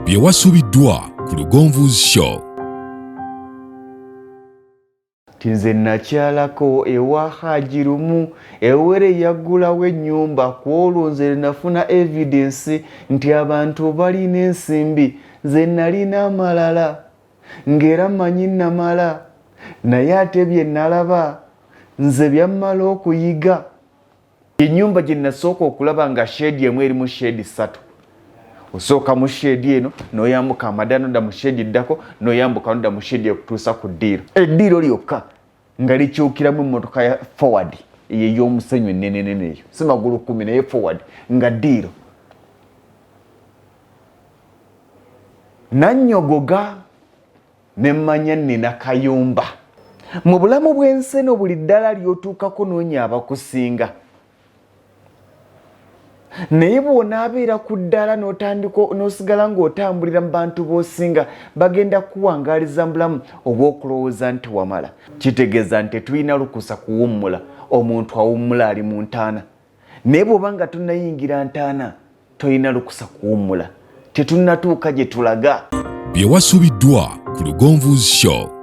BYEWASUBIDDWA ku LUGONVU'S show. Tinze nakyalako ewa Hajirumu ewere yaggulawo ennyumba kwolwo nze nafuna evidence nti abantu balina ensimbi ze nalina amalala ng'era manyi namala naye ate bye nalaba nze byammala okuyiga. Ennyumba gye nasooka okulaba nga shedi emu eri mu shedi 3. Osooka mu shedi eno n'oyambuka amadano dda mu shedi ddako n'oyambuka nodda mu shedi okutuusa ku ddiiro. Eddiiro lyokka nga likyukiramu emmotoka ya forward ey'omusenyu ennenenene eyo si magulu 10 naye forward nga ddiiro. Nannyogoga ne mmanya nnina kayumba. Mu bulamu bw'ensi eno buli ddala ly'otuukako noonya abakusinga. Naye bw'onaabeera ku ddala n'osigala ng'otambulira mu bantu b'osinga bagenda kuwangaaliza mu bulamu obw'okulowooza nti wamala. Kitegeeza nti tulina lukusa kuwummula. Omuntu awummula ali mu ntaana. Naye bw'oba nga tunnayingira ntaana tolina lukusa kuwummula. Tetunnatuuka gye tulaga. BYEWASUBIDDWA ku LUGONVU'S show.